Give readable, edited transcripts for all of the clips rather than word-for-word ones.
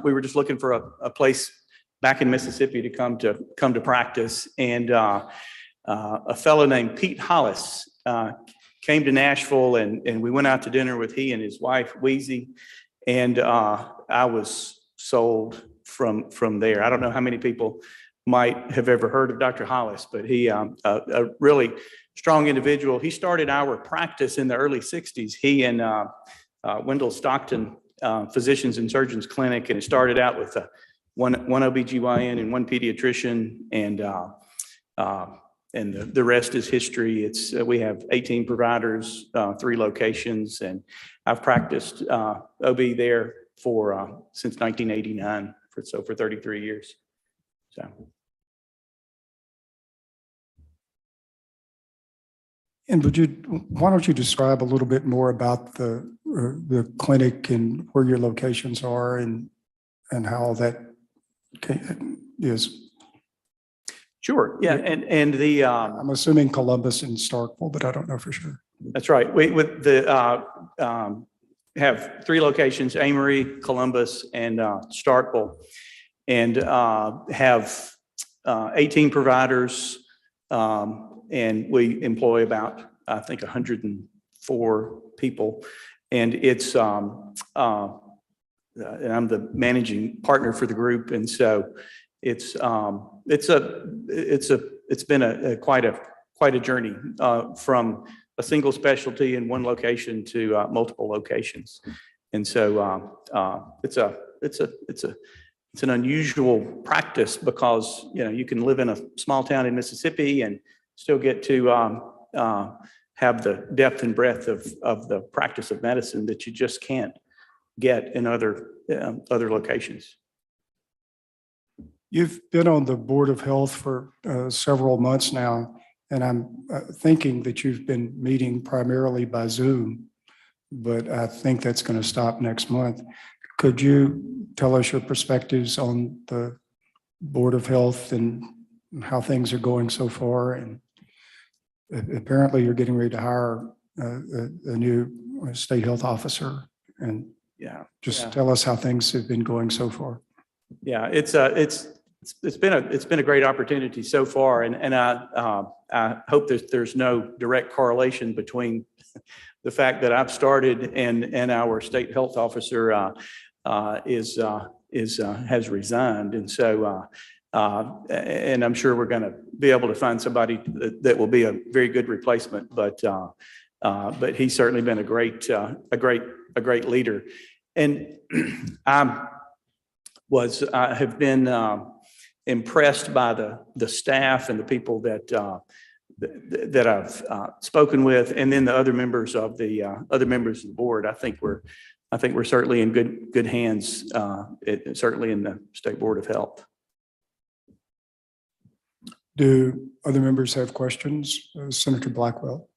we were just looking for a place back in Mississippi to come to practice. And a fellow named Pete Hollis came to Nashville, and we went out to dinner with he and his wife, Wheezy. And I was sold from there. I don't know how many people might have ever heard of Dr. Hollis, but he a really strong individual. He started our practice in the early 60s. He and Wendell Stockton Physicians and Surgeons Clinic, and it started out with one OBGYN and one pediatrician, and the rest is history. We have 18 providers, 3 locations, and I've practiced OB there since 1989, for 33 years. So. And why don't you describe a little bit more about the clinic and where your locations are and how that is? Sure. Yeah. And I'm assuming Columbus and Starkville, but I don't know for sure. That's right. We have 3 locations: Amory, Columbus, and Starkville, and have 18 providers. And we employ about, I think, 104 people. And it's, and I'm the managing partner for the group. And so it's been quite a journey from a single specialty in one location to multiple locations. And so it's an unusual practice because, you can live in a small town in Mississippi and still get to have the depth and breadth of the practice of medicine that you just can't get in other locations. You've been on the Board of Health for several months now, and I'm thinking that you've been meeting primarily by Zoom, but I think that's going to stop next month. Could you tell us your perspectives on the Board of Health and how things are going so far? And apparently you're getting ready to hire a new state health officer, and tell us how things have been going so far. Yeah, it's been a great opportunity so far, and I hope that there's no direct correlation between the fact that I've started and our state health officer has resigned, and so. And I'm sure we're going to be able to find somebody that will be a very good replacement. But he's certainly been a great leader. And I have been impressed by the staff and the people that I've spoken with, and then the other members of the board. I think we're certainly in good hands. Certainly in the State Board of Health. Do other members have questions? Senator Blackwell.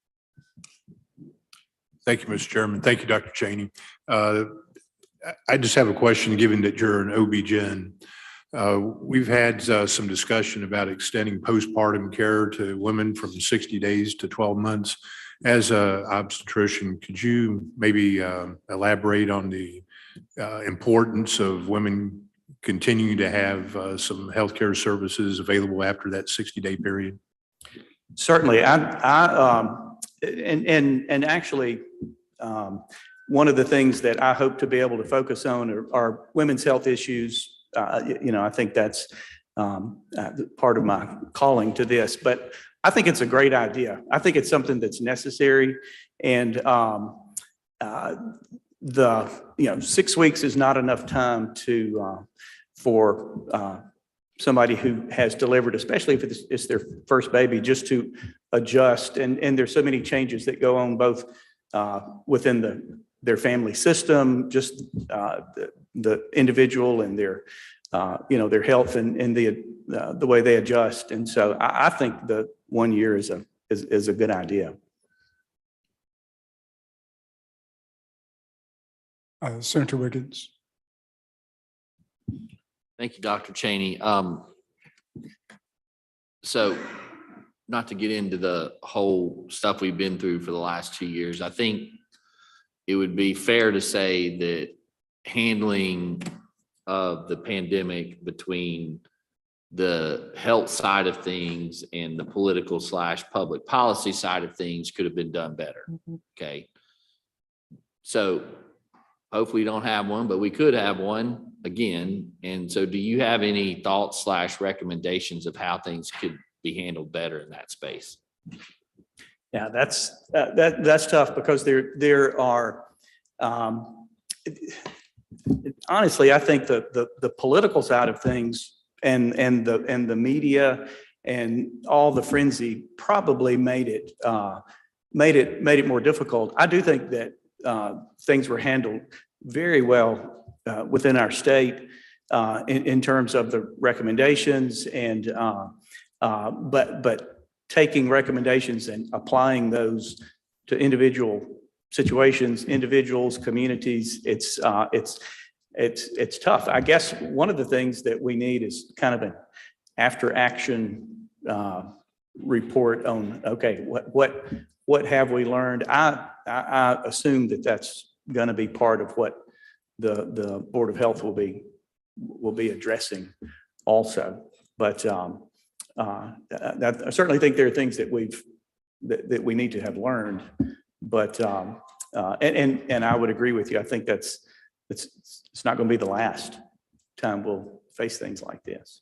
Thank you, Mr. Chairman. Thank you, Dr. Cheney. I just have a question, given that you're an OB-GYN. We've had some discussion about extending postpartum care to women from 60 days to 12 months. As an obstetrician, could you maybe elaborate on the importance of women continuing to have some healthcare services available after that 60-day period? Certainly. Actually, one of the things that I hope to be able to focus on are women's health issues. I think that's part of my calling to this, but I think it's a great idea. I think it's something that's necessary, and 6 weeks is not enough time for somebody who has delivered, especially if it's their first baby, just to adjust. And there's so many changes that go on both within their family system, just the individual and their health and the way they adjust. And so I think the 1 year is a good idea. Senator Wiggins. Thank you, Dr. Cheney. So not to get into the whole stuff we've been through for the last 2 years, I think it would be fair to say that handling of the pandemic between the health side of things and the political / public policy side of things could have been done better. Okay. So hopefully we don't have one, but we could have one again. And so do you have any thoughts / recommendations of how things could be handled better in that space? Yeah, that's tough because there are, honestly, I think the political side of things and the media and all the frenzy probably made it more difficult. I do think that things were handled very well within our state in terms of the recommendations and but taking recommendations and applying those to individual situations, individuals, communities, it's tough. I guess one of the things that we need is kind of an after action report on, okay, what have we learned? I assume that that's going to be part of what the Board of Health will be addressing also. But I certainly think there are things that that we need to have learned. But and I would agree with you. I think it's not going to be the last time we'll face things like this.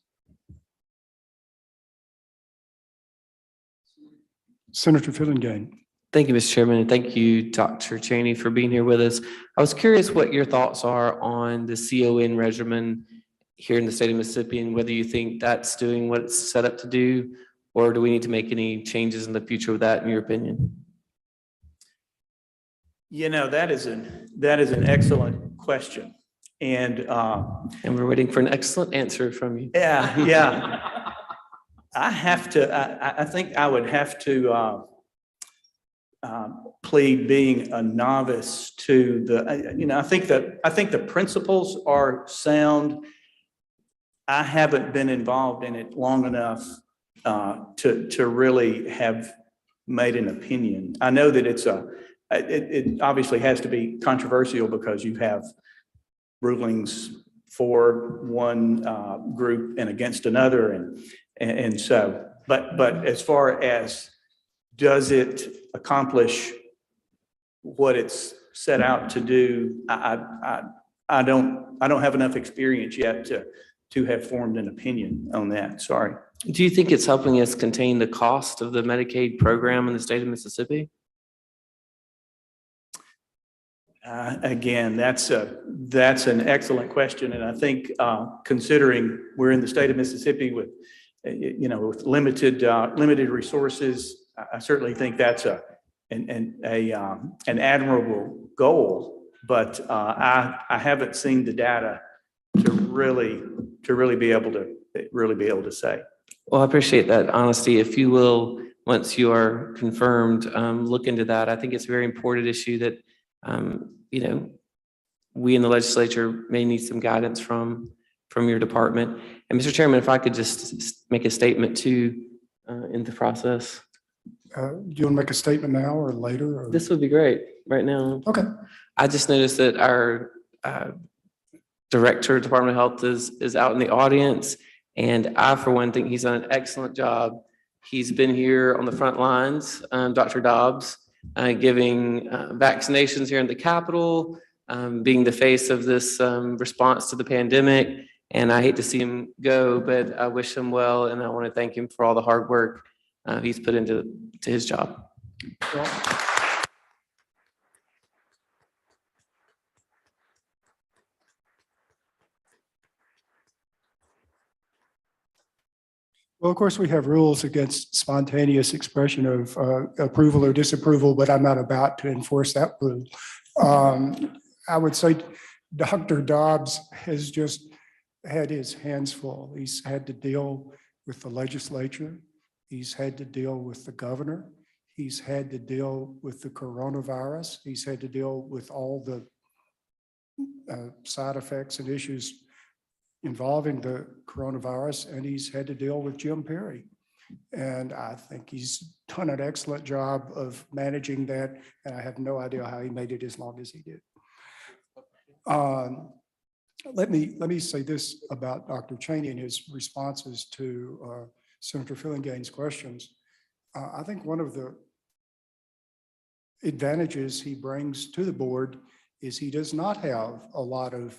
Senator Fillingane. Thank you, Mr. Chairman, and thank you, Dr. Cheney, for being here with us. I was curious what your thoughts are on the CON regimen here in the state of Mississippi, and whether you think that's doing what it's set up to do, or do we need to make any changes in the future with that, in your opinion? You know, that is an excellent question, and we're waiting for an excellent answer from you. Yeah. I think I would have to plead being a novice to I think the principles are sound. I haven't been involved in it long enough to really have made an opinion. I know that it obviously has to be controversial because you have rulings for one group and against another, and so. But as far as does it accomplish what it's set out to do, I don't have enough experience yet to have formed an opinion on that. Sorry. Do you think it's helping us contain the cost of the Medicaid program in the state of Mississippi? Again, that's an excellent question, and I think considering we're in the state of Mississippi with with limited resources, I certainly think that's an admirable goal. But I haven't seen the data to really be able to say. Well, I appreciate that honesty. If you will, once you are confirmed, look into that. I think it's a very important issue that we in the legislature may need some guidance from your department. And Mr. Chairman, if I could just make a statement too in the process. Do you want to make a statement now or later? Or? This would be great right now. Okay. I just noticed that our Director of Department of Health is out in the audience, and I, for one, think he's done an excellent job. He's been here on the front lines, Dr. Dobbs, giving vaccinations here in the Capitol, being the face of this response to the pandemic. And I hate to see him go, but I wish him well, and I want to thank him for all the hard work he's put into his job. Well, of course, we have rules against spontaneous expression of approval or disapproval, but I'm not about to enforce that rule. I would say Dr. Dobbs has just had his hands full. He's had to deal with the legislature. He's had to deal with the governor. He's had to deal with the coronavirus. He's had to deal with all the side effects and issues involving the coronavirus, and he's had to deal with Jim Perry. And I think he's done an excellent job of managing that, and I have no idea how he made it as long as he did. Let me say this about Dr. Cheney and his responses to Senator Fillingane's questions. I think one of the advantages he brings to the board is he does not have a lot of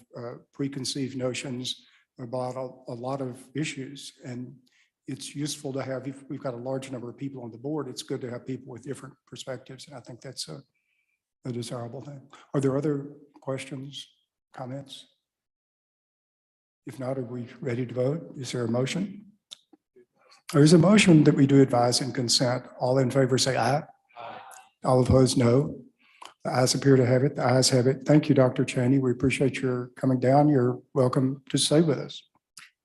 preconceived notions about a lot of issues. And it's useful to have, if we've got a large number of people on the board, it's good to have people with different perspectives. And I think that's a desirable thing. Are there other questions, comments? If not, are we ready to vote? Is there a motion? There is a motion that we do advise and consent. All in favor say aye. All opposed, no. The ayes appear to have it. The ayes have it. Thank you, Dr. Cheney. We appreciate your coming down. You're welcome to stay with us.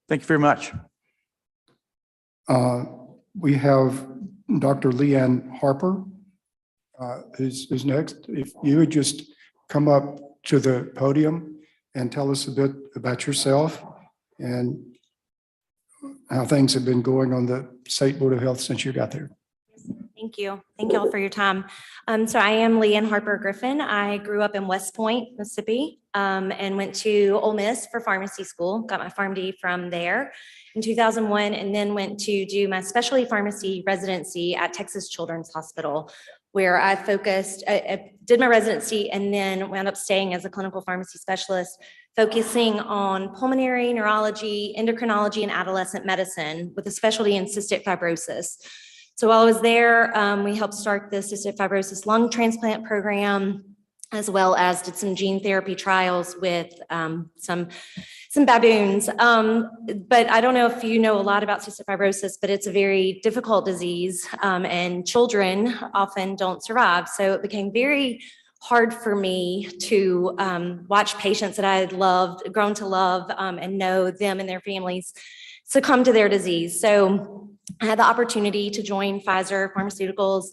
Thank you very much. We have Dr. Leanne Harper, who's next. If you would just come up to the podium and tell us a bit about yourself and how things have been going on the State Board of Health since you got there. Thank you. Thank you all for your time. So I am Leanne Harper Griffin. I grew up in West Point, Mississippi, and went to Ole Miss for pharmacy school. Got my PharmD from there in 2001, and then went to do my specialty pharmacy residency at Texas Children's Hospital, where I did my residency and then wound up staying as a clinical pharmacy specialist, focusing on pulmonary, neurology, endocrinology, and adolescent medicine with a specialty in cystic fibrosis. So while I was there, we helped start the cystic fibrosis lung transplant program, as well as did some gene therapy trials with some baboons. But I don't know if you know a lot about cystic fibrosis, but it's a very difficult disease, and children often don't survive. So it became very hard for me to watch patients that I had grown to love, and know them and their families succumb to their disease. So I had the opportunity to join Pfizer Pharmaceuticals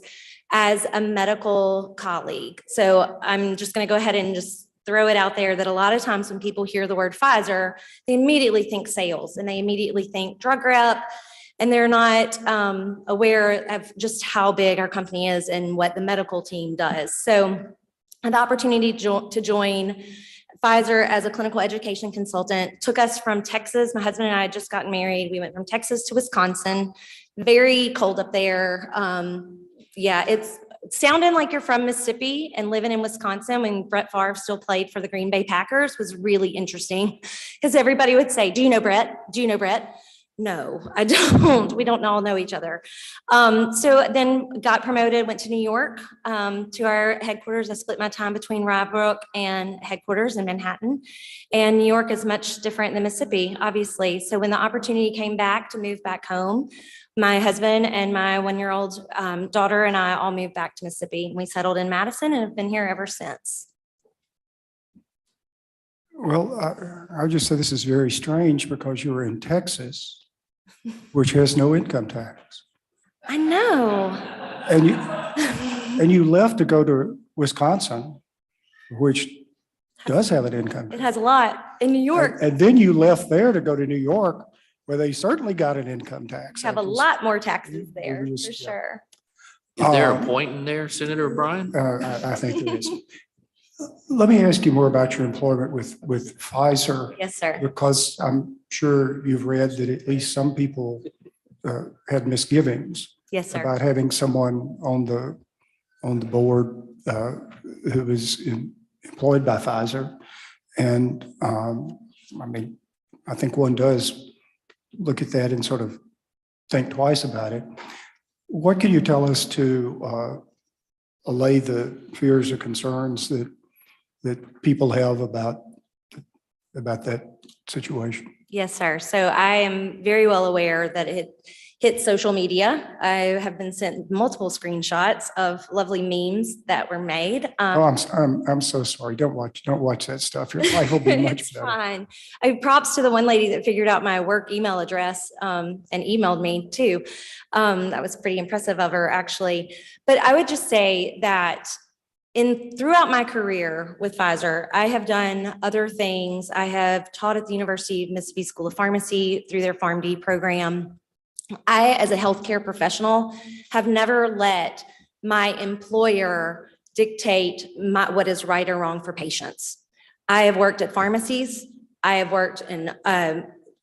as a medical colleague. So I'm just going to go ahead and just throw it out there that a lot of times when people hear the word Pfizer, they immediately think sales and they immediately think drug rep, and they're not aware of just how big our company is and what the medical team does. So I had the opportunity to join Pfizer as a clinical education consultant. Took us from Texas. My husband and I had just gotten married. We went from Texas to Wisconsin. Very cold up there. Yeah, it's sounding like you're from Mississippi and living in Wisconsin when Brett Favre still played for the Green Bay Packers was really interesting, because everybody would say, "Do you know Brett? Do you know Brett?" No, I don't. We don't all know each other. So then got promoted, went to New York, to our headquarters. I split my time between Rye Brook and headquarters in Manhattan. And New York is much different than Mississippi, obviously. So when the opportunity came back to move back home, my husband and my one-year-old daughter and I all moved back to Mississippi. We settled in Madison and have been here ever since. Well, I'll just say this is very strange because you were in Texas, which has no income tax. I know. And you left to go to Wisconsin, which does have an income It tax. has a lot in New York. And then you left there to go to New York, where they certainly got an income tax. Have a lot more taxes there, just- for sure. Is there a Um, point in there, Senator Bryan? I think there is. Let me ask you more about your employment with Pfizer, Yes, sir. because I'm sure you've read that at least some people had misgivings Yes, sir. about having someone on the board who was employed by Pfizer. And I mean, I think one does look at that and sort of think twice about it. What can you tell us to allay the fears or concerns that people have about that situation? Yes, sir. So I am very well aware that it hit social media. I have been sent multiple screenshots of lovely memes that were made. Oh, I'm so sorry. Don't watch that stuff. Your life will be much It's better. fine. Props to the one lady that figured out my work email address and emailed me too. That was pretty impressive of her, actually. But I would just say that throughout my career with Pfizer, I have done other things. I have taught at the University of Mississippi School of Pharmacy through their PharmD program. I, as a healthcare professional, have never let my employer dictate what is right or wrong for patients. I have worked at pharmacies. I have worked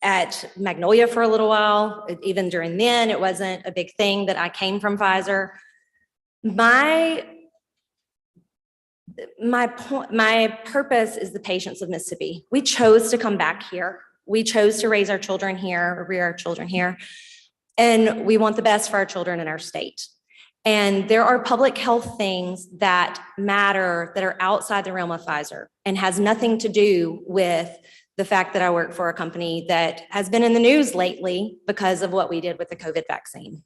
at Magnolia for a little while. Even during then, it wasn't a big thing that I came from Pfizer. My purpose is the patients of Mississippi. We chose to come back here. We chose to raise our children here, or rear our children here. And we want the best for our children in our state. And there are public health things that matter that are outside the realm of Pfizer and has nothing to do with the fact that I work for a company that has been in the news lately because of what we did with the COVID vaccine.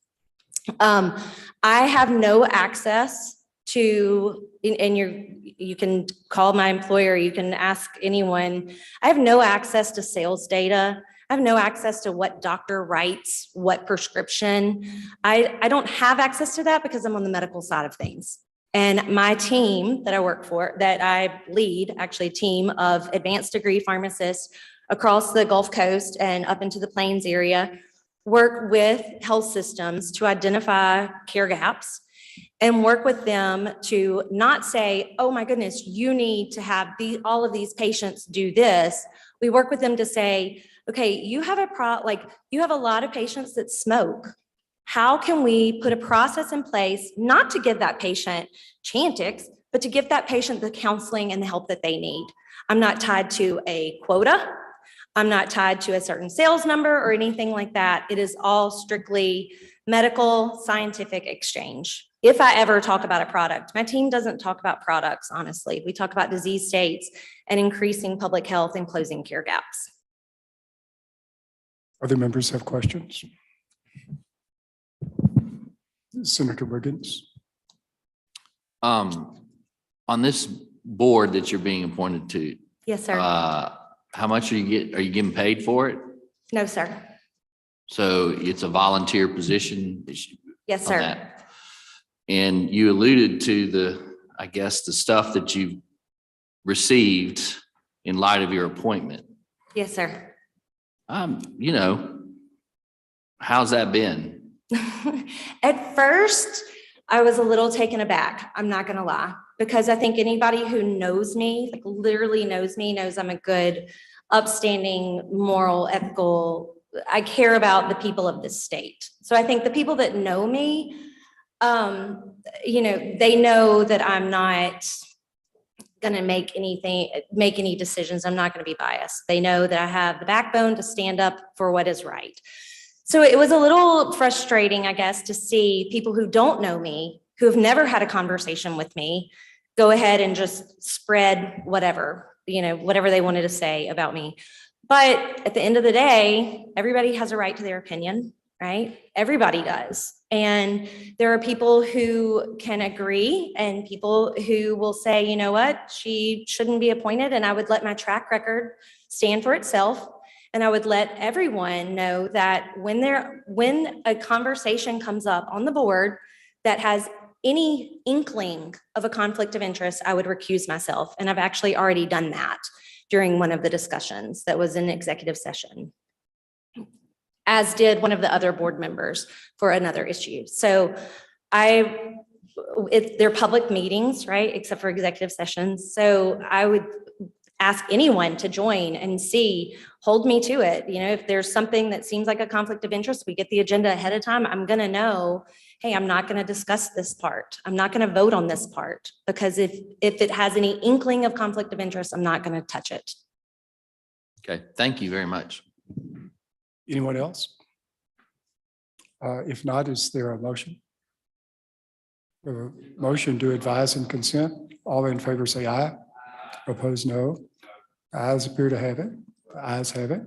I have no access to, and you can call my employer, you can ask anyone. I have no access to sales data. I have no access to what doctor writes, what prescription. I don't have access to that because I'm on the medical side of things. And my team that I work for, that I lead, actually a team of advanced degree pharmacists across the Gulf Coast and up into the Plains area, work with health systems to identify care gaps and work with them to not say, oh my goodness, you need to have all of these patients do this. We work with them to say, okay, you have you have a lot of patients that smoke. How can we put a process in place, not to give that patient Chantix, but to give that patient the counseling and the help that they need? I'm not tied to a quota. I'm not tied to a certain sales number or anything like that. It is all strictly medical, scientific exchange. If I ever talk about a product, my team doesn't talk about products, honestly. We talk about disease states and increasing public health and closing care gaps. Other members have questions? Senator Wiggins. On this board that you're being appointed to, Yes, sir. how much are you getting paid for it? No, sir. So it's a volunteer position? Yes, on sir. that? And you alluded to I guess the stuff that you've received in light of your appointment. Yes, sir. How's that been? At first, I was a little taken aback. I'm not going to lie, because I think anybody who knows me, like literally knows me, knows I'm a good, upstanding, moral, ethical. I care about the people of this state. So I think the people that know me, they know that I'm not going to make any decisions. I'm not going to be biased. They know that I have the backbone to stand up for what is right. So it was a little frustrating, I guess, to see people who don't know me, who have never had a conversation with me, go ahead and just spread whatever they wanted to say about me. But at the end of the day, everybody has a right to their opinion, right? Everybody does. And there are people who can agree and people who will say, you know what, she shouldn't be appointed. And I would let my track record stand for itself. And I would let everyone know that when a conversation comes up on the board that has any inkling of a conflict of interest, I would recuse myself. And I've actually already done that during one of the discussions that was in executive session, as did one of the other board members for another issue. So they're public meetings, right? Except for executive sessions. So I would ask anyone to join and hold me to it. If there's something that seems like a conflict of interest, we get the agenda ahead of time. I'm going to know, hey, I'm not going to discuss this part. I'm not going to vote on this part, because if it has any inkling of conflict of interest, I'm not going to touch it. Okay, thank you very much. Anyone else? If not, is there a motion? A motion to advise and consent. All in favor say aye. Opposed, no. Ayes appear to have it. Ayes have it.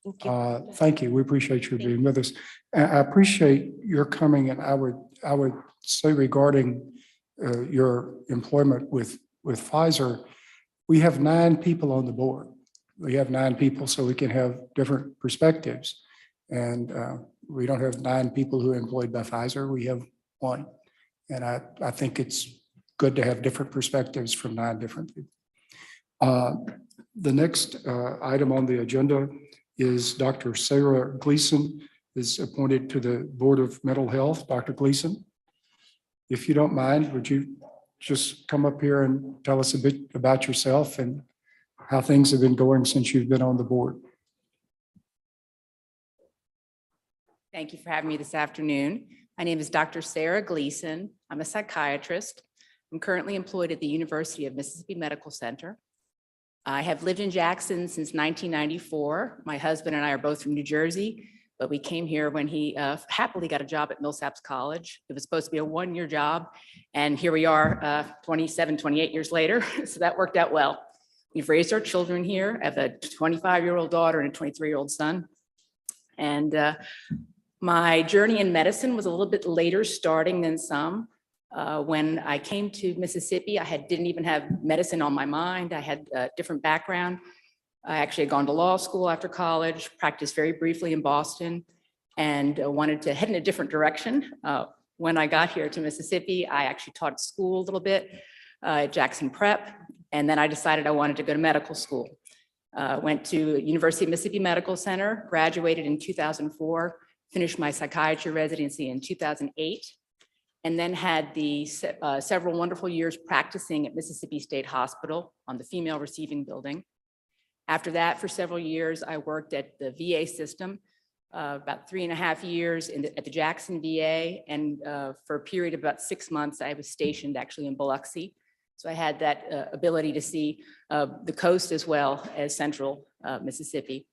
Thank you. Thank you. We appreciate you being with us. I appreciate your coming, and I would say regarding your employment with Pfizer, we have 9 people on the board. We have 9 people so we can have different perspectives. And we don't have 9 people who are employed by Pfizer. We have 1. And I think it's good to have different perspectives from 9 different people. The next item on the agenda is Dr. Sarah Gleason is appointed to the Board of Mental Health. Dr. Gleason, if you don't mind, would you just come up here and tell us a bit about yourself and how things have been going since you've been on the board. Thank you for having me this afternoon. My name is Dr. Sarah Gleason. I'm a psychiatrist. I'm currently employed at the University of Mississippi Medical Center. I have lived in Jackson since 1994. My husband and I are both from New Jersey, but we came here when he happily got a job at Millsaps College. It was supposed to be a one-year job, and here we are 27, 28 years later, so that worked out well. We've raised our children here. I have a 25-year-old daughter and a 23-year-old son. And my journey in medicine was a little bit later starting than some. When I came to Mississippi, I didn't even have medicine on my mind. I had a different background. I actually had gone to law school after college, practiced very briefly in Boston, and wanted to head in a different direction. When I got here to Mississippi, I actually taught at school a little bit at Jackson Prep, and then I decided I wanted to go to medical school. Went to University of Mississippi Medical Center, graduated in 2004, finished my psychiatry residency in 2008, and then had the several wonderful years practicing at Mississippi State Hospital on the female receiving building. After that, for several years, I worked at the VA system, about 3.5 years at the Jackson VA, and for a period of about 6 months, I was stationed actually in Biloxi. So I had that ability to see the coast as well as central Mississippi.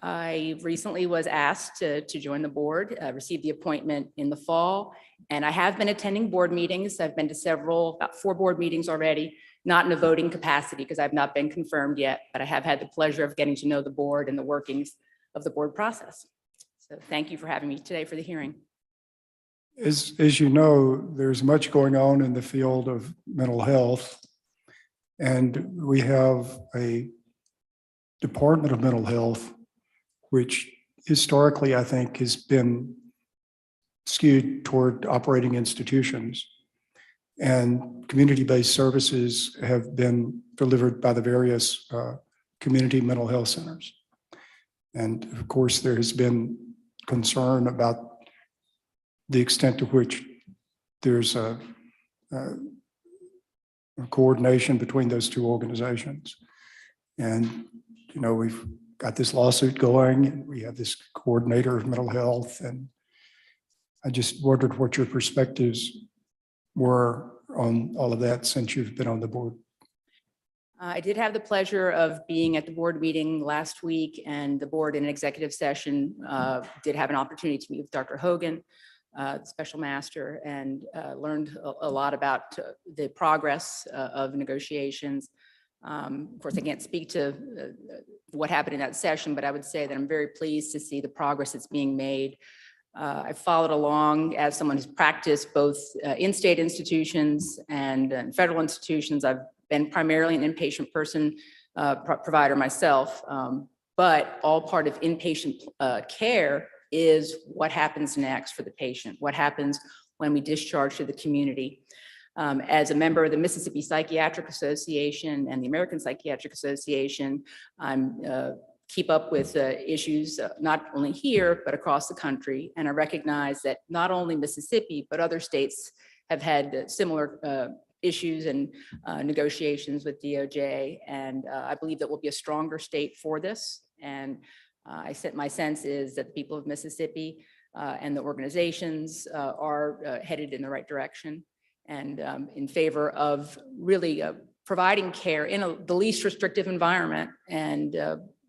I recently was asked to join the board, received the appointment in the fall, and I have been attending board meetings. I've been to about 4 board meetings already, not in a voting capacity because I've not been confirmed yet, but I have had the pleasure of getting to know the board and the workings of the board process. So thank you for having me today for the hearing. As you know, there's much going on in the field of mental health, and we have a Department of Mental Health, which historically, I think, has been skewed toward operating institutions. And community-based services have been delivered by the various community mental health centers. And of course, there has been concern about the extent to which there's a coordination between those two organizations. And, you know, we've got this lawsuit going, and we have this coordinator of mental health. And I just wondered what your perspectives were on all of that since you've been on the board. I did have the pleasure of being at the board meeting last week, and the board in an executive session did have an opportunity to meet with Dr. Hogan, the special master, and learned a lot about the progress of negotiations. Of course, I can't speak to what happened in that session, but I would say that I'm very pleased to see the progress that's being made. I followed along as someone who's practiced both in-state institutions and federal institutions. I've been primarily an inpatient provider myself, but all part of inpatient care is what happens next for the patient, what happens when we discharge to the community. As a member of the Mississippi Psychiatric Association and the American Psychiatric Association, I'm keep up with issues not only here, but across the country. And I recognize that not only Mississippi, but other states have had similar issues and negotiations with DOJ. And I believe that we'll be a stronger state for this. And my sense is that the people of Mississippi and the organizations are headed in the right direction and in favor of really providing care in the least restrictive environment and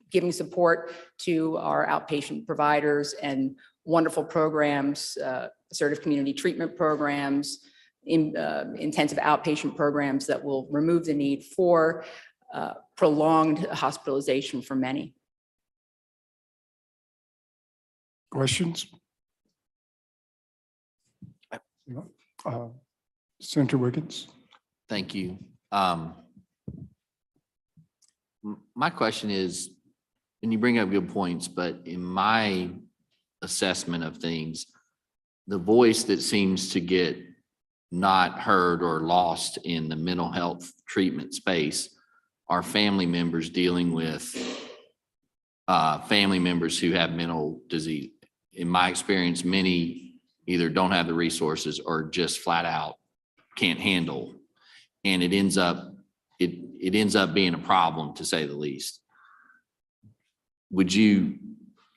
giving support to our outpatient providers and wonderful programs, assertive community treatment programs, intensive outpatient programs that will remove the need for prolonged hospitalization for many. Questions? Senator Wiggins. Thank you. My question is, and you bring up good points, but in my assessment of things, the voice that seems to get not heard or lost in the mental health treatment space are family members dealing with family members who have mental disease. In my experience, many either don't have the resources or just flat out can't handle. And it ends up, it ends up being a problem, to say the least. Would you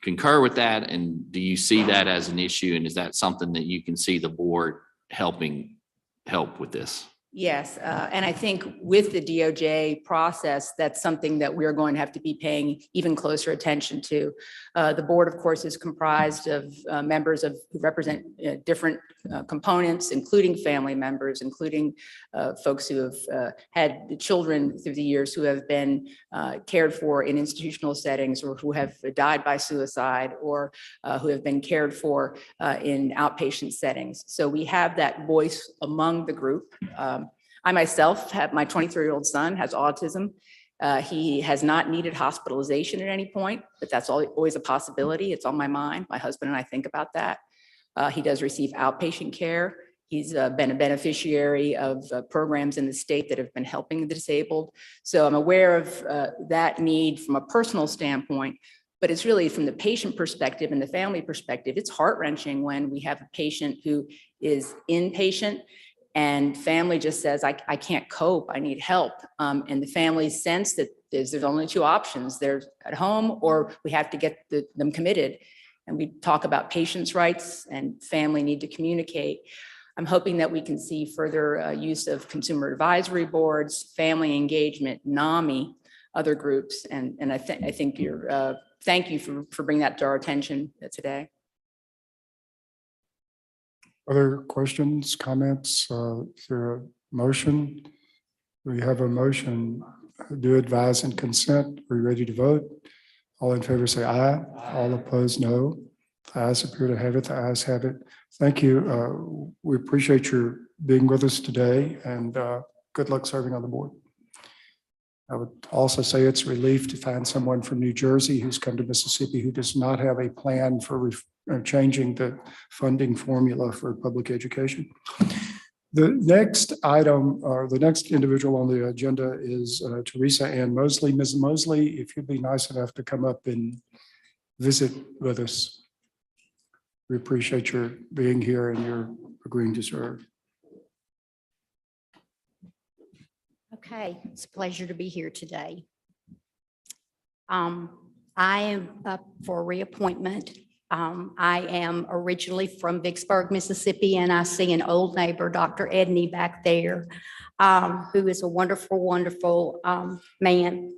concur with that? And do you see that as an issue? And is that something that you can see the board help with this? Yes, and I think with the DOJ process, that's something that we're going to have to be paying even closer attention to. The board, of course, is comprised of members who represent different components, including family members, including folks who have had children through the years who have been cared for in institutional settings, or who have died by suicide, or who have been cared for in outpatient settings. So we have that voice among the group. I myself have, my 23-year-old son has autism. He has not needed hospitalization at any point, but that's always a possibility. It's on my mind. My husband and I think about that. He does receive outpatient care. He's been a beneficiary of programs in the state that have been helping the disabled. So I'm aware of that need from a personal standpoint, but it's really from the patient perspective and the family perspective. It's heart-wrenching when we have a patient who is inpatient and family just says, I can't cope, I need help. And the family sense that there's only two options. They're at home, or we have to get them committed. And we talk about patients' rights and family need to communicate. I'm hoping that we can see further use of consumer advisory boards, family engagement, NAMI, other groups. And I think thank you for bringing that to our attention today. Other questions, comments? Is there a motion? We have a motion. Do advise and consent. Are you ready to vote? All in favor say aye. All opposed, no. The ayes appear to have it. The ayes have it. Thank you. We appreciate your being with us today, and good luck serving on the board. I would also say it's a relief to find someone from New Jersey who's come to Mississippi who does not have a plan for changing the funding formula for public education. The next item, or the next individual on the agenda, is Theresa Ann Mosley. Ms. Mosley, if you'd be nice enough to come up and visit with us. We appreciate your being here and your agreeing to serve. Okay, it's a pleasure to be here today. I am up for reappointment. I am originally from Vicksburg, Mississippi, and I see an old neighbor, Dr. Edney, back there, who is a wonderful, wonderful man.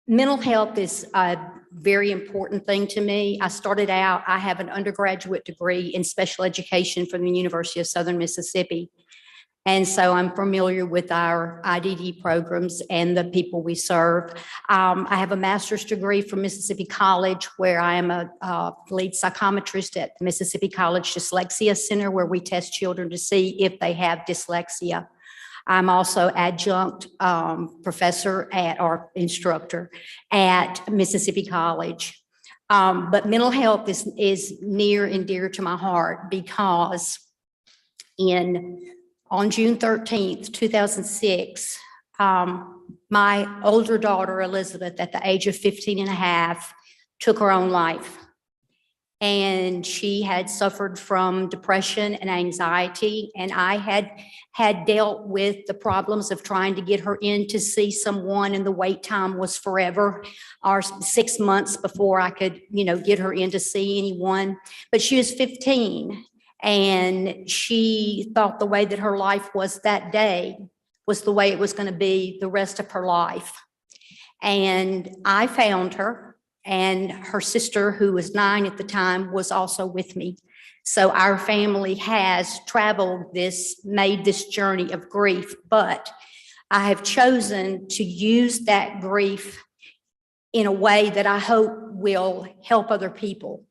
Mental health is a very important thing to me. I started out, I have an undergraduate degree in special education from the University of Southern Mississippi. And so I'm familiar with our IDD programs and the people we serve. I have a master's degree from Mississippi College, where I am a lead psychometrist at the Mississippi College Dyslexia Center, where we test children to see if they have dyslexia. I'm also adjunct professor or instructor at Mississippi College. But mental health is near and dear to my heart, because on June 13th, 2006, my older daughter, Elizabeth, at the age of 15 and a half, took her own life. And she had suffered from depression and anxiety. And I had dealt with the problems of trying to get her in to see someone, and the wait time was forever, or 6 months before I could, get her in to see anyone. But she was 15. And she thought the way that her life was that day was the way it was going to be the rest of her life. And I found her, and her sister, who was 9 at the time, was also with me. So our family has made this journey of grief, but I have chosen to use that grief in a way that I hope will help other people.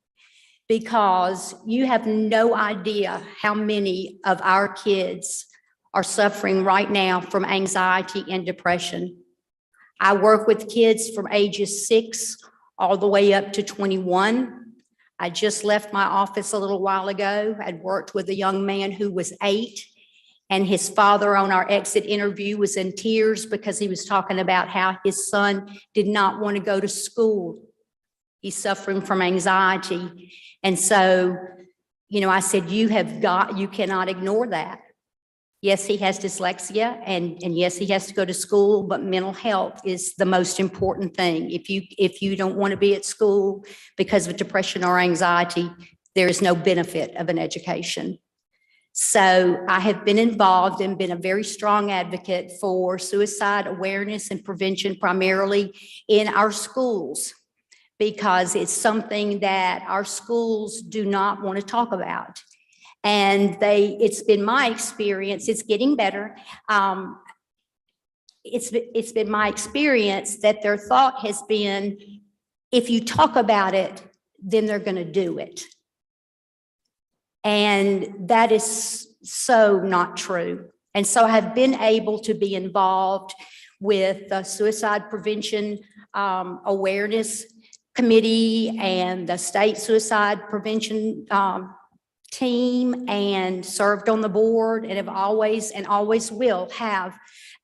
Because you have no idea how many of our kids are suffering right now from anxiety and depression. I work with kids from ages 6 all the way up to 21. I just left my office a little while ago. I'd worked with a young man who was 8, and his father on our exit interview was in tears because he was talking about how his son did not want to go to school. He's suffering from anxiety. And so, I said, you cannot ignore that. Yes, he has dyslexia and yes, he has to go to school, but mental health is the most important thing. If you don't want to be at school because of depression or anxiety, there is no benefit of an education. So I have been involved and been a very strong advocate for suicide awareness and prevention, primarily in our schools, because it's something that our schools do not want to talk about. And it's been my experience, it's getting better. It's been my experience that their thought has been, if you talk about it, then they're going to do it. And that is so not true. And so I have been able to be involved with the Suicide Prevention Awareness Committee and the State Suicide Prevention team, and served on the board, and have always and always will have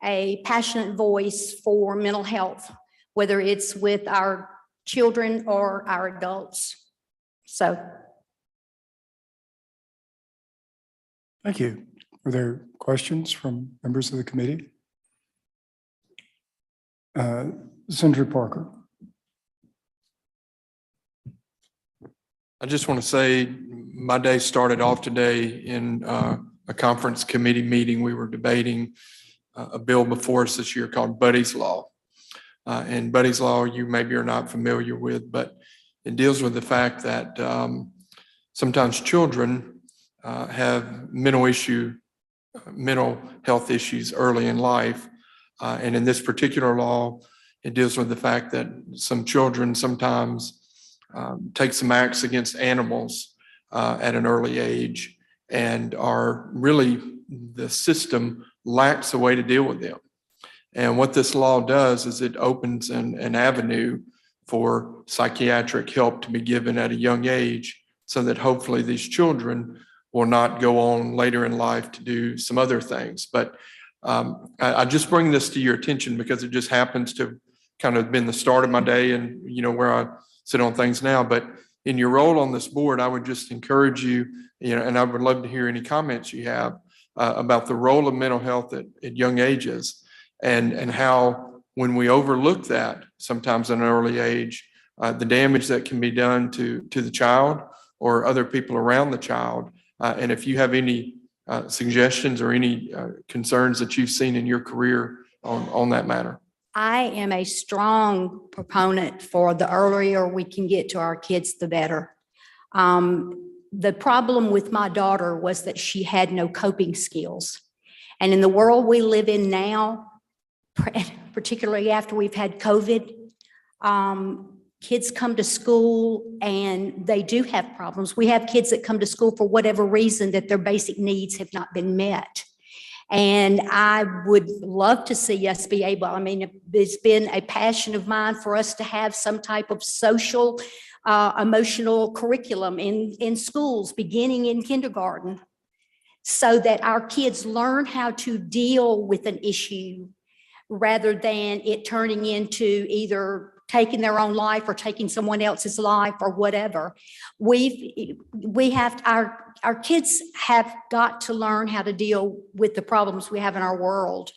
a passionate voice for mental health, whether it's with our children or our adults. So. Thank you. Are there questions from members of the committee? Senator Parker. I just want to say my day started off today in a conference committee meeting. We were debating a bill before us this year called Buddy's Law. And Buddy's Law, you maybe are not familiar with, but it deals with the fact that sometimes children have mental health issues early in life. And in this particular law, it deals with the fact that some children sometimes take some acts against animals at an early age, and are really, the system lacks a way to deal with them. And what this law does is it opens an avenue for psychiatric help to be given at a young age, so that hopefully these children will not go on later in life to do some other things. But I just bring this to your attention because it just happens to kind of been the start of my day, and where I sit on things now. But in your role on this board, I would just encourage you, and I would love to hear any comments you have about the role of mental health at young ages, and how when we overlook that sometimes at an early age, the damage that can be done to the child or other people around the child. And if you have any suggestions or any concerns that you've seen in your career on that matter. I am a strong proponent for the earlier we can get to our kids, the better. The problem with my daughter was that she had no coping skills. And in the world we live in now, particularly after we've had COVID, kids come to school and they do have problems. We have kids that come to school for whatever reason that their basic needs have not been met. And I would love to see us be able, it's been a passion of mine for us to have some type of social, emotional curriculum in schools, beginning in kindergarten, so that our kids learn how to deal with an issue rather than it turning into either taking their own life or taking someone else's life or whatever. Our kids have got to learn how to deal with the problems we have in our world,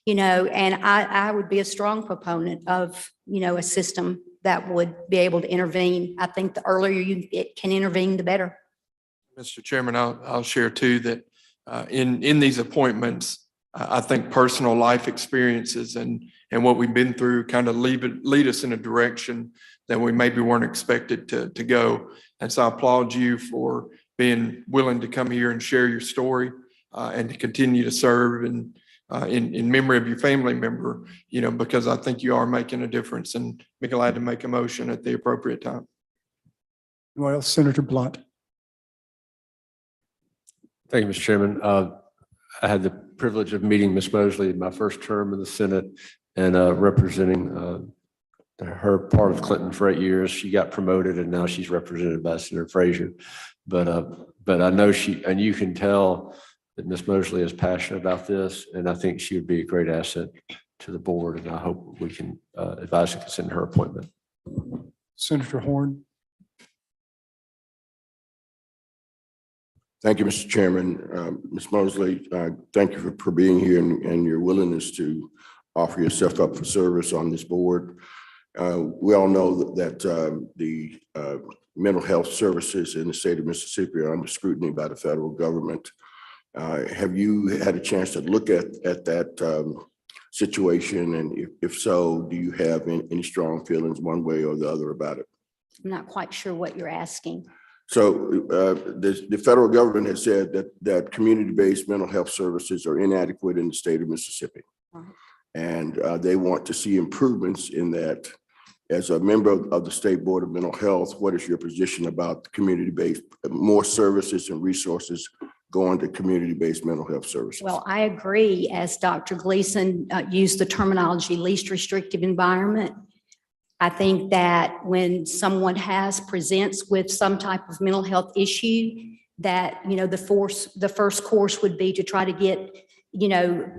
and I would be a strong proponent of, a system that would be able to intervene. I think the earlier it can intervene, the better. Mr. Chairman, I'll share too that in these appointments, I think personal life experiences and what we've been through kind of lead us in a direction that we maybe weren't expected to go. And so I applaud you for being willing to come here and share your story and to continue to serve in memory of your family member, because I think you are making a difference, and be glad to make a motion at the appropriate time. Well, Senator Blunt. Thank you, Mr. Chairman. I had the privilege of meeting Ms. Mosley in my first term in the Senate and representing her part of Clinton for 8 years. She got promoted and now she's represented by Senator Frazier. But I know and you can tell that Ms. Mosley is passionate about this, and I think she would be a great asset to the board, and I hope we can advise and consider her appointment. Senator Horn. Thank you, Mr. Chairman. Ms. Mosley, thank you for being here and your willingness to offer yourself up for service on this board. We all know that the mental health services in the state of Mississippi are under scrutiny by the federal government. Have you had a chance to look at that situation? And if so, do you have any strong feelings one way or the other about it? I'm not quite sure what you're asking. So the federal government has said that community-based mental health services are inadequate in the state of Mississippi. Right. And they want to see improvements in that. As a member of the State Board of Mental Health, what is your position about the community-based, more services and resources going to community-based mental health services? Well, I agree, as Dr. Gleason used the terminology least restrictive environment. I think that when someone presents with some type of mental health issue, that, the first course would be to try to get,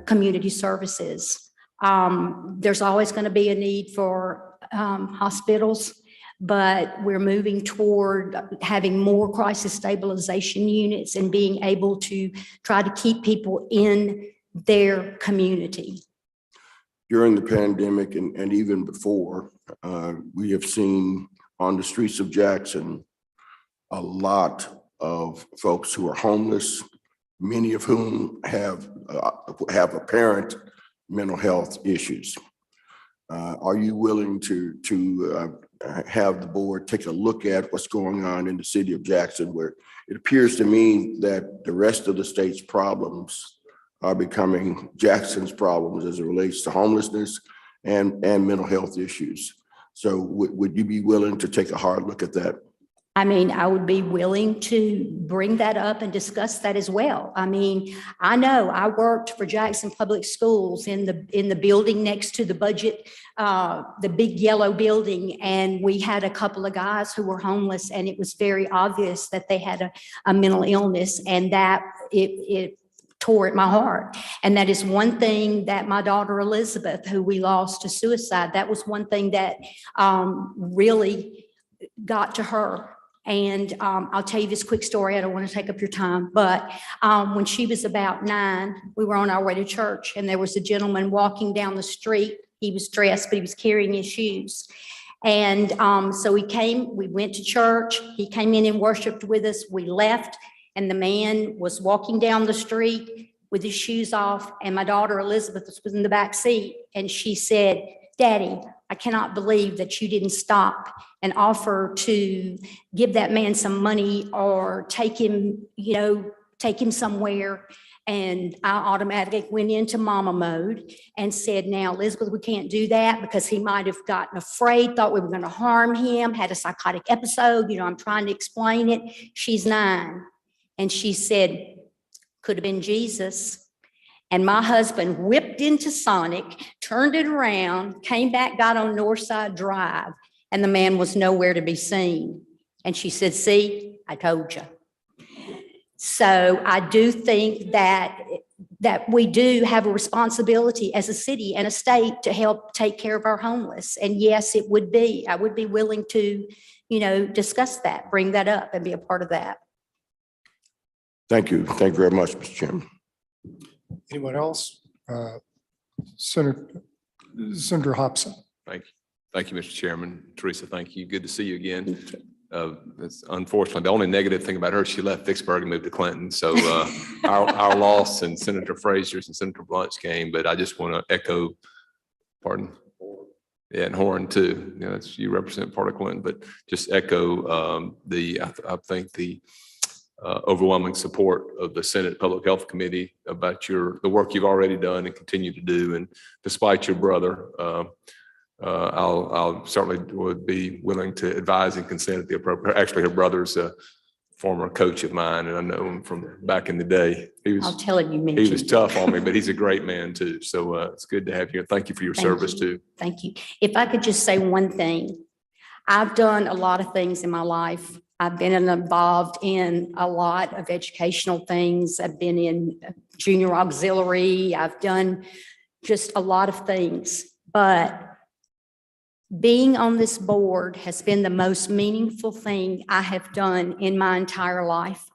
community services. There's always going to be a need for hospitals, but we're moving toward having more crisis stabilization units and being able to try to keep people in their community. During the pandemic and even before, we have seen on the streets of Jackson a lot of folks who are homeless, many of whom have apparent mental health issues. Are you willing to have the board take a look at what's going on in the city of Jackson, where it appears to me that the rest of the state's problems are becoming Jackson's problems as it relates to homelessness and mental health issues? So would you be willing to take a hard look at that? I mean, I would be willing to bring that up and discuss that as well. I mean, I know I worked for Jackson Public Schools in the building next to the budget, the big yellow building, and we had a couple of guys who were homeless, and it was very obvious that they had a mental illness, and that it tore at my heart. And that is one thing that my daughter Elizabeth, who we lost to suicide, that was one thing that really got to her. And I'll tell you this quick story. I don't want to take up your time, but when she was about 9, we were on our way to church, and there was a gentleman walking down the street. He was dressed, but he was carrying his shoes. And so we went to church. He came in and worshiped with us. We left, and the man was walking down the street with his shoes off, and my daughter Elizabeth was in the back seat, and she said, "Daddy, I cannot believe that you didn't stop and offer to give that man some money or take him somewhere." And I automatically went into mama mode and said, "Now, Elizabeth, we can't do that because he might have gotten afraid, thought we were going to harm him, had a psychotic episode. I'm trying to explain it." She's 9. And she said, "Could have been Jesus." And my husband whipped into Sonic, turned it around, came back, got on Northside Drive, and the man was nowhere to be seen. And she said, "See, I told you." So I do think that we do have a responsibility as a city and a state to help take care of our homeless. And yes, I would be willing to, discuss that, bring that up and be a part of that. Thank you. Thank you very much, Mr. Chairman. Anyone else? Senator Hobson. Thank you. Thank you, Mr. Chairman. Theresa, thank you. Good to see you again. It's unfortunately the only negative thing about her, she left Vicksburg and moved to Clinton. So our loss and Senator Frazier's and Senator Blunt's game, but I just want to echo, pardon? Yeah, and Horn too. You represent part of Clinton, but just echo I think the overwhelming support of the Senate Public Health Committee about the work you've already done and continue to do. And despite your brother, I'll certainly would be willing to advise and consent at the appropriate. Actually, her brother's a former coach of mine, and I know him from back in the day. I'll tell him you mentioned. He was tough on me, but he's a great man too. So it's good to have you. Thank you for your service too. Thank you. If I could just say one thing, I've done a lot of things in my life. I've been involved in a lot of educational things. I've been in junior auxiliary. I've done just a lot of things, but being on this board has been the most meaningful thing I have done in my entire life.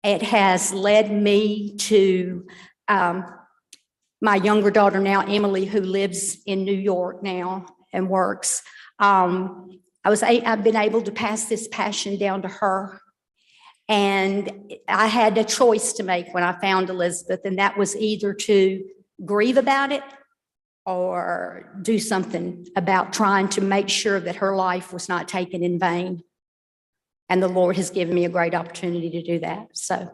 It has led me to my younger daughter now, Emily, who lives in New York now and works. I've been able to pass this passion down to her. And I had a choice to make when I found Elizabeth, and that was either to grieve about it or do something about trying to make sure that her life was not taken in vain. And the Lord has given me a great opportunity to do that. So,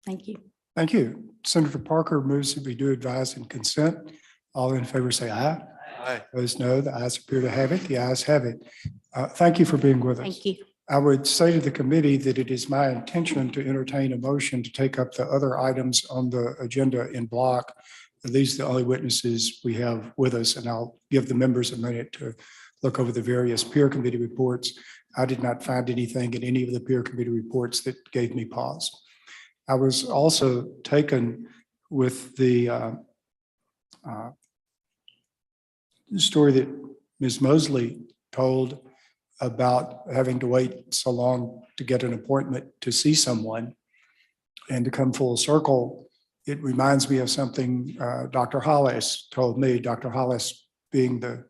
thank you. Thank you. Senator Parker moves that we do advise and consent. All in favor say aye. Aye. Opposed, no. The ayes appear to have it. The ayes have it. Thank you for being with us. Thank you. I would say to the committee that it is my intention to entertain a motion to take up the other items on the agenda in block. These are the only witnesses we have with us, and I'll give the members a minute to look over the various peer committee reports. I did not find anything in any of the peer committee reports that gave me pause. I was also taken with the story that Ms. Mosley told about having to wait so long to get an appointment to see someone. And to come full circle, it reminds me of something Dr. Hollis told me, Dr. Hollis being the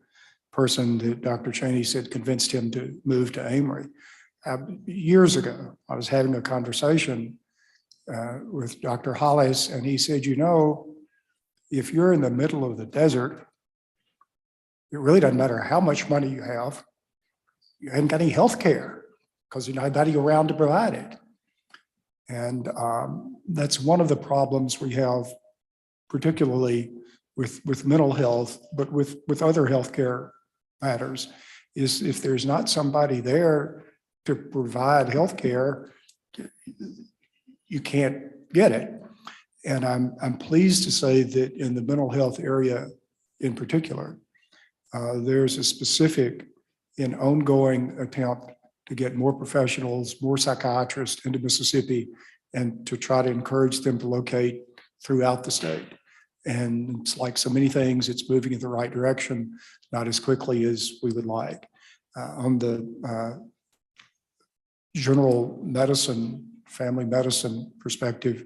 person that Dr. Cheney said convinced him to move to Amory. Years ago, I was having a conversation with Dr. Hollis, and he said, you know, if you're in the middle of the desert, it really doesn't matter how much money you have. You haven't got any health care because there's nobody around to provide it. And that's one of the problems we have, particularly with mental health, but with other healthcare matters, is if there's not somebody there to provide health care, you can't get it. And I'm pleased to say that in the mental health area in particular, there's a specific and ongoing attempt to get more professionals, more psychiatrists into Mississippi, and to try to encourage them to locate throughout the state. And it's like so many things, it's moving in the right direction, not as quickly as we would like. On the general medicine, family medicine perspective,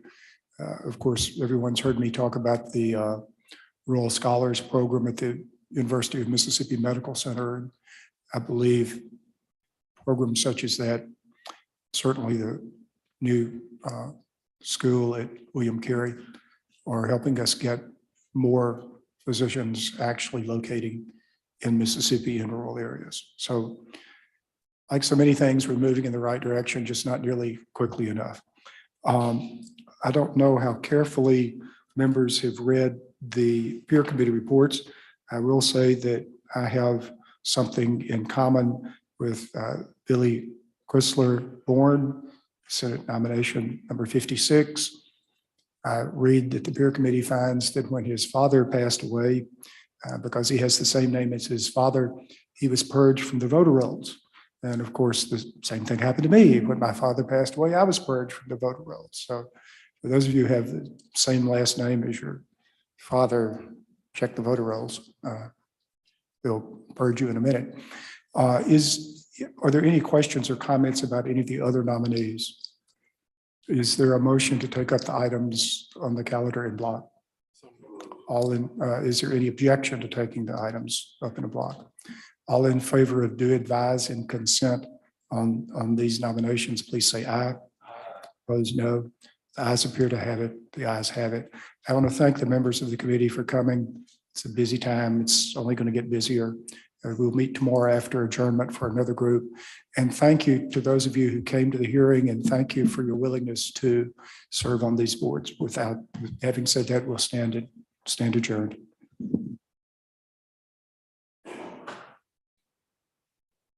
of course, everyone's heard me talk about the Rural Scholars Program at the University of Mississippi Medical Center. I believe programs such as that, certainly the new school at William Carey, are helping us get more physicians actually locating in Mississippi in rural areas. So like so many things, we're moving in the right direction, just not nearly quickly enough. I don't know how carefully members have read the peer committee reports. I will say that I have something in common with Billy Chrysler Bourne, Senate nomination number 56. I read that the peer committee finds that when his father passed away, because he has the same name as his father, he was purged from the voter rolls. And of course, the same thing happened to me. When my father passed away, I was purged from the voter rolls. So for those of you who have the same last name as your father, check the voter rolls. They'll purge you in a minute. Are there any questions or comments about any of the other nominees? Is there a motion to take up the items on the calendar in block? Is there any objection to taking the items up in a block? All in favor of do advise and consent on these nominations, please say aye. Opposed, no. The ayes appear to have it. The ayes have it. I want to thank the members of the committee for coming. It's a busy time. It's only going to get busier. We'll meet tomorrow after adjournment for another group. And thank you to those of you who came to the hearing, and thank you for your willingness to serve on these boards. Having said that, we'll stand adjourned.